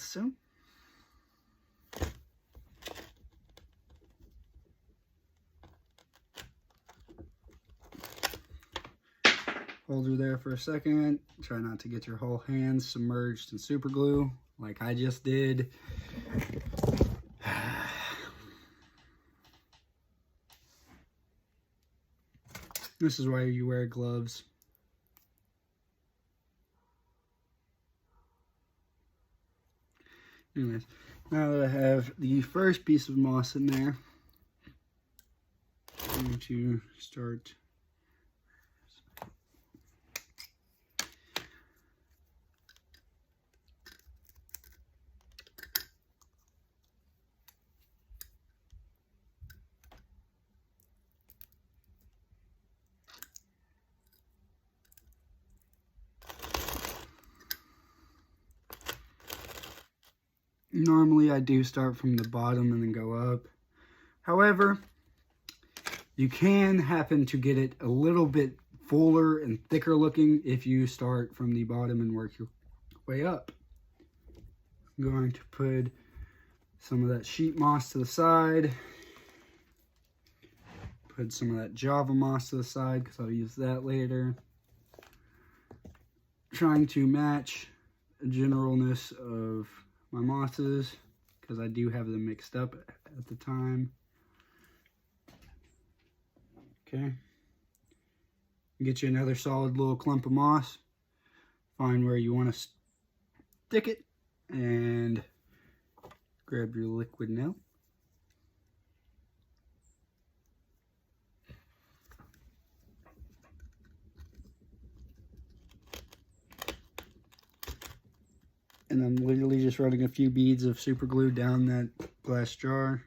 soon. Hold her there for a second. Try not to get your whole hand submerged in super glue like I just did. This is why you wear gloves. Anyways, now that I have the first piece of moss in there, I'm going to start normally I do start from the bottom and then go up. However, you can happen to get it a little bit fuller and thicker looking if you start from the bottom and work your way up. I'm going to put some of that sheet moss to the side. Put some of that Java moss to the side because I'll use that later. Trying to match the generalness of my mosses because I do have them mixed up at the time. Okay. Get you another solid little clump of moss. Find where you want to stick it and grab your liquid nail. And I'm literally just running a few beads of super glue down that glass jar.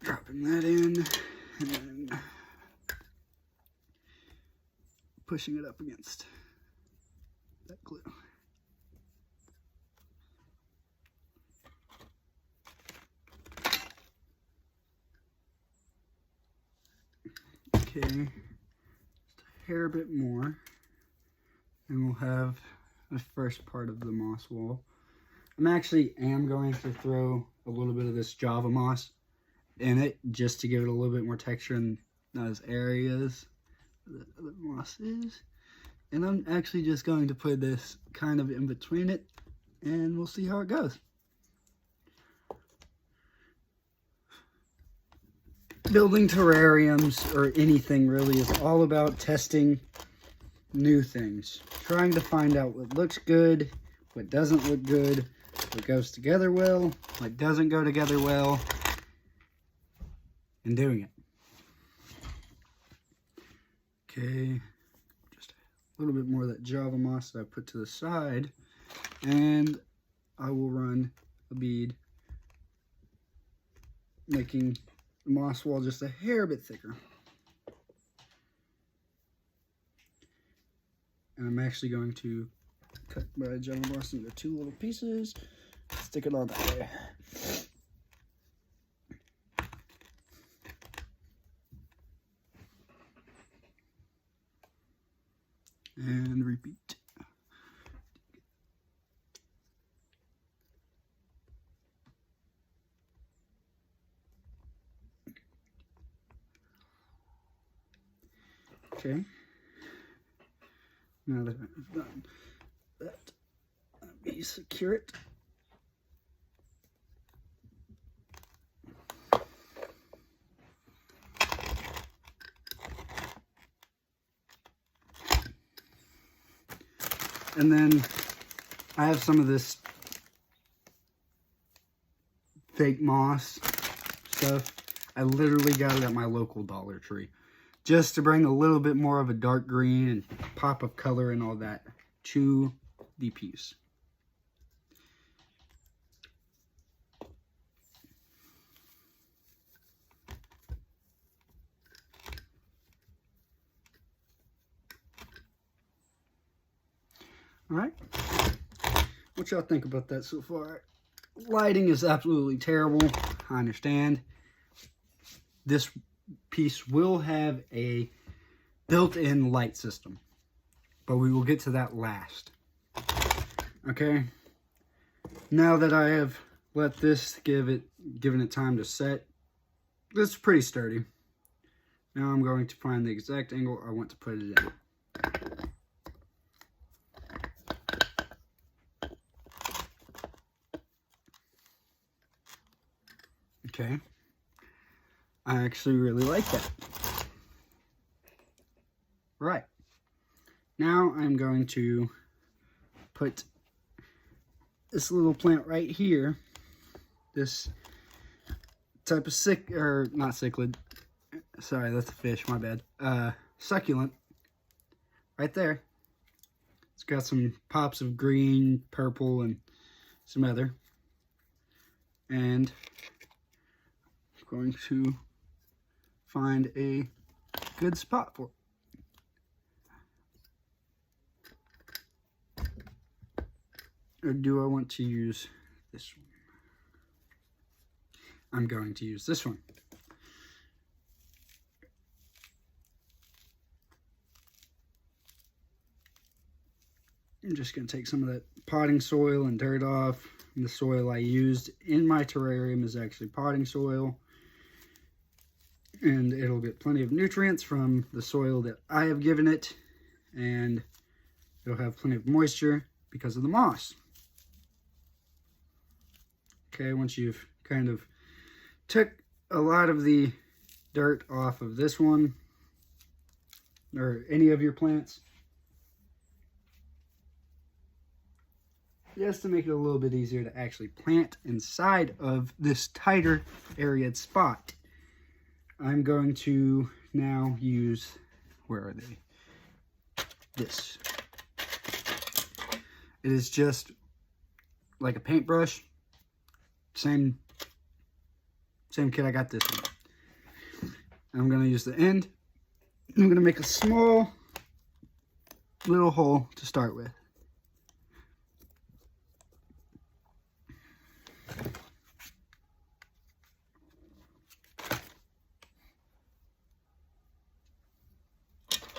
Dropping that in and then pushing it up against that glue. Okay, just a hair bit more, and we'll have the first part of the moss wall. I'm actually going to throw a little bit of this Java moss in it just to give it a little bit more texture in those areas that the moss is. And I'm actually just going to put this kind of in between it, and we'll see how it goes. Building terrariums or anything really is all about testing new things, trying to find out what looks good, what doesn't look good, what goes together well, what doesn't go together well, and doing it. Okay, just a little bit more of that Java moss that I put to the side, and I will run a bead, making the moss wall just a hair bit thicker. And I'm actually going to cut my Java moss into 2 little pieces, stick it on that way. And repeat. Okay. Now that I've done that, let me secure it. And then I have some of this fake moss stuff. I literally got it at my local Dollar Tree, just to bring a little bit more of a dark green and pop of color and all that to the piece. All right, what y'all think about that so far? Lighting is absolutely terrible, I understand. This piece will have a built-in light system, but we will get to that last. Okay. Now that I have let this given it time to set, it's pretty sturdy. Now I'm going to find the exact angle I want to put it in. Okay. I actually really like that. Right. Now I'm going to put this little plant right here. This type of not cichlid. Sorry, that's a fish, my bad. Succulent. Right there. It's got some pops of green, purple, and some other. And I'm going to find a good spot for it. Or do I want to use this one? I'm going to use this one. I'm just going to take some of that potting soil and dirt off. And the soil I used in my terrarium is actually potting soil. And it'll get plenty of nutrients from the soil that I have given it. And it'll have plenty of moisture because of the moss. Okay, once you've kind of took a lot of the dirt off of this one, or any of your plants, just to make it a little bit easier to actually plant inside of this tighter areaed spot, I'm going to now use, where are they? This. It is just like a paintbrush. Same kit I got this one. I'm going to use the end. I'm going to make a small little hole to start with.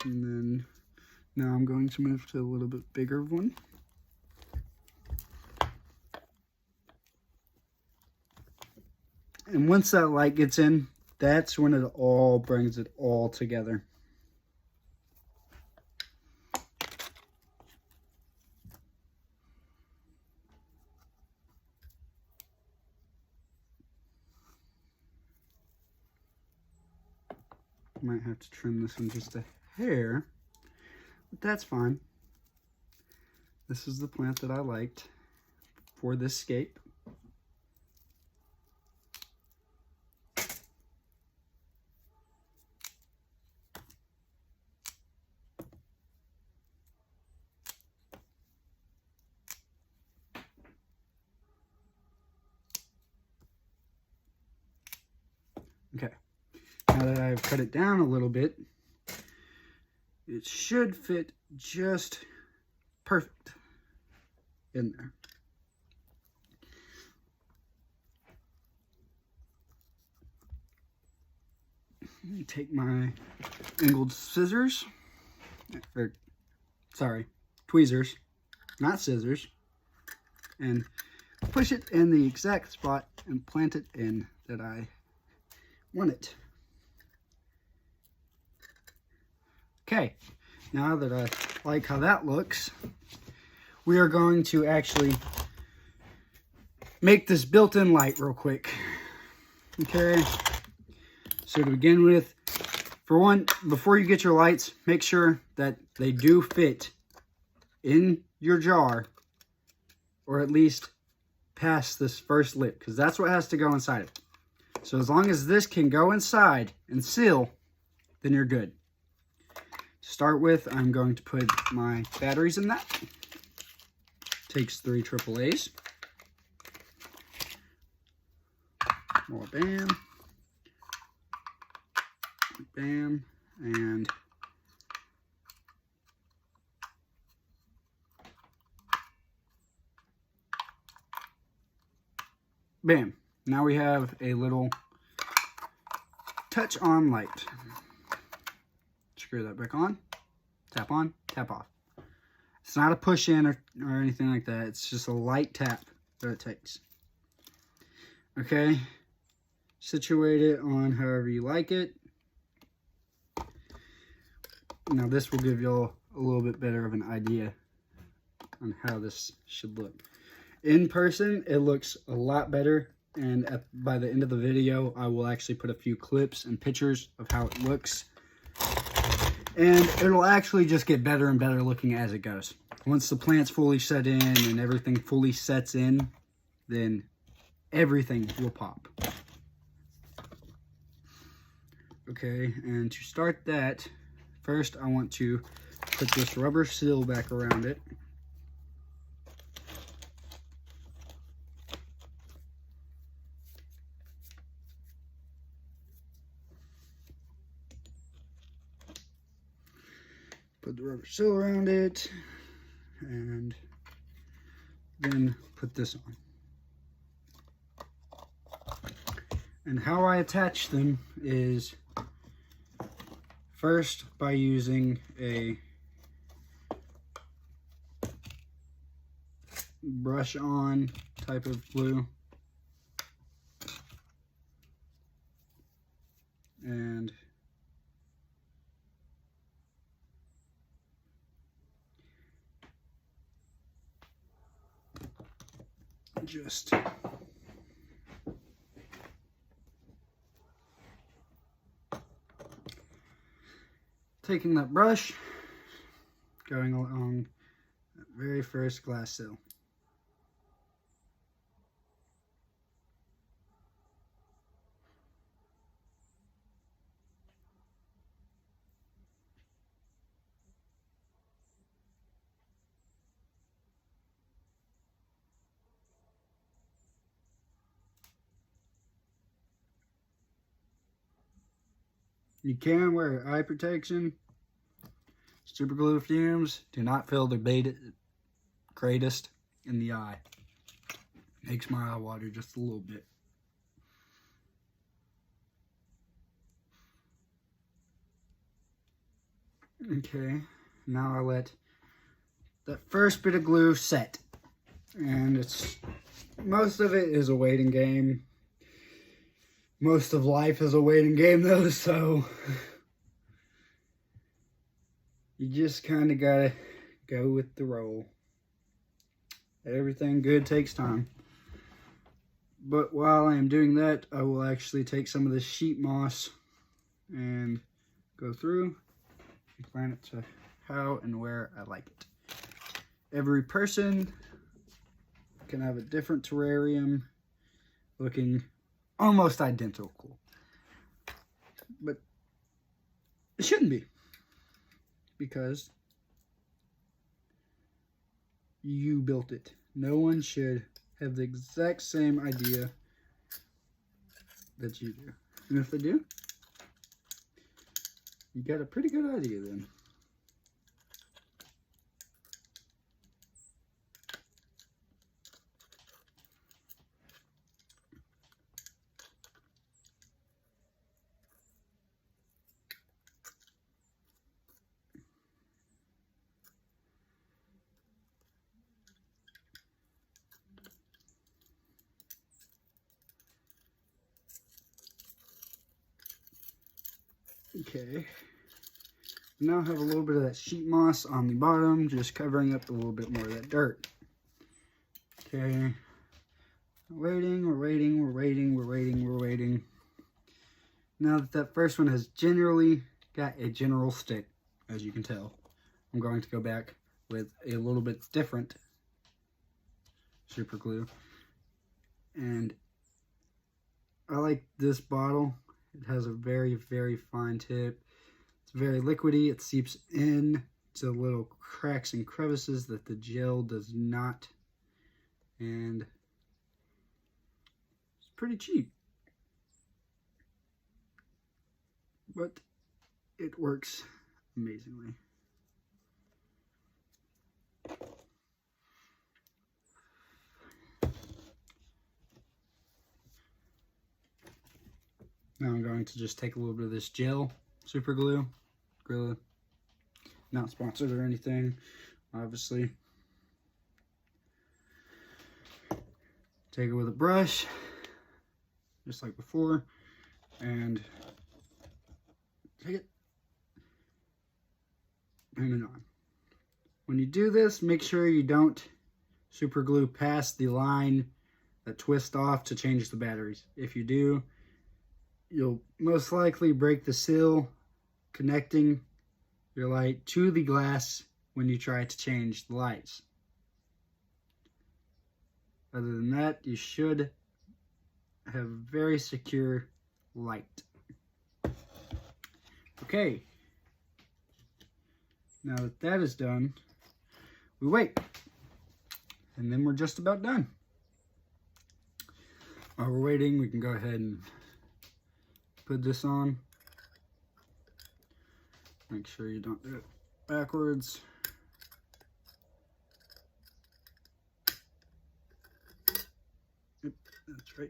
And then now I'm going to move to a little bit bigger one. And once that light gets in, that's when it all brings it all together. Might have to trim this one just a hair, but that's fine. This is the plant that I liked for this scape. Okay, now that I've cut it down a little bit, it should fit just perfect in there. Take my angled scissors, or sorry, tweezers, not scissors, and push it in the exact spot and plant it in that I want it. Okay, now that I like how that looks, we are going to actually make this built-in light real quick. Okay, so to begin with, for one, before you get your lights, make sure that they do fit in your jar, or at least past this first lip, because that's what has to go inside it. So as long as this can go inside and seal, then you're good. To start with, I'm going to put my batteries in that. Takes 3 AAAs. More bam. Bam. And bam. Now we have a little touch on light. Screw that back on, tap off. It's not a push in or anything like that. It's just a light tap that it takes. Okay. Situate it on however you like it. Now this will give you a little bit better of an idea on how this should look. In person, it looks a lot better. And by the end of the video, I will actually put a few clips and pictures of how it looks. And it'll actually just get better and better looking as it goes. Once the plant's fully set in and everything fully sets in, then everything will pop. Okay, and to start that, first I want to put this rubber seal back around it. Put the rubber seal around it, and then put this on. And how I attach them is first by using a brush on type of glue, and just taking that brush, going along that very first glass sill. You can wear eye protection. Super glue fumes do not feel the greatest in the eye. Makes my eye water just a little bit. Okay, now I let that first bit of glue set. And most of it is a waiting game. Most of life is a waiting game though, so you just kind of gotta go with the roll. Everything good takes time. But while I am doing that, I will actually take some of this sheet moss and go through and plant it to how and where I like it. Every person can have a different terrarium looking almost identical, but it shouldn't be, because you built it. No one should have the exact same idea that you do, and if they do, you got a pretty good idea then. Okay, now I have a little bit of that sheet moss on the bottom, just covering up a little bit more of that dirt. Okay, we're waiting. Now that first one has generally got a general stick, as you can tell, I'm going to go back with a little bit different super glue. And I like this bottle. It has a very, very fine tip. It's very liquidy. It seeps in to little cracks and crevices that the gel does not. And it's pretty cheap, but it works amazingly. Now I'm going to just take a little bit of this gel super glue, not sponsored or anything, obviously. Take it with a brush, just like before, and take it, paint it on. When you do this, make sure you don't super glue past the line that twists off to change the batteries. If you do, you'll most likely break the seal connecting your light to the glass when you try to change the lights. Other than that, you should have a very secure light. Okay, now that that is done, we wait, and then we're just about done. While we're waiting, we can go ahead and put this on. Make sure you don't do it backwards. Yep, that's right.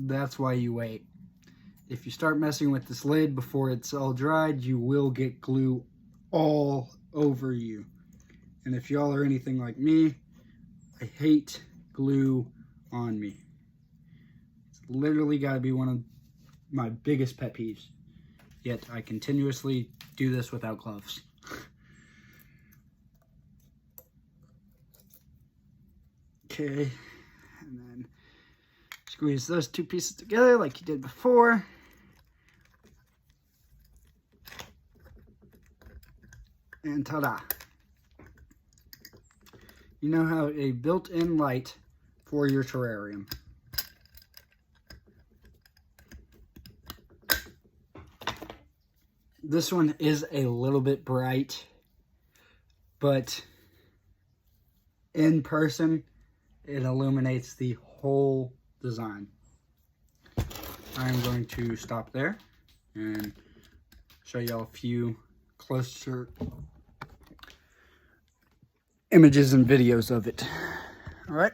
That's why you wait. If you start messing with this lid before it's all dried, you will get glue all over you. And if y'all are anything like me, I hate glue on me. It's literally got to be one of my biggest pet peeves. Yet I continuously do this without gloves. Okay, and then squeeze those two pieces together like you did before. And ta-da. You now have a built-in light for your terrarium. This one is a little bit bright, but in person, it illuminates the whole design. I'm going to stop there and show y'all a few closer images and videos of it. All right.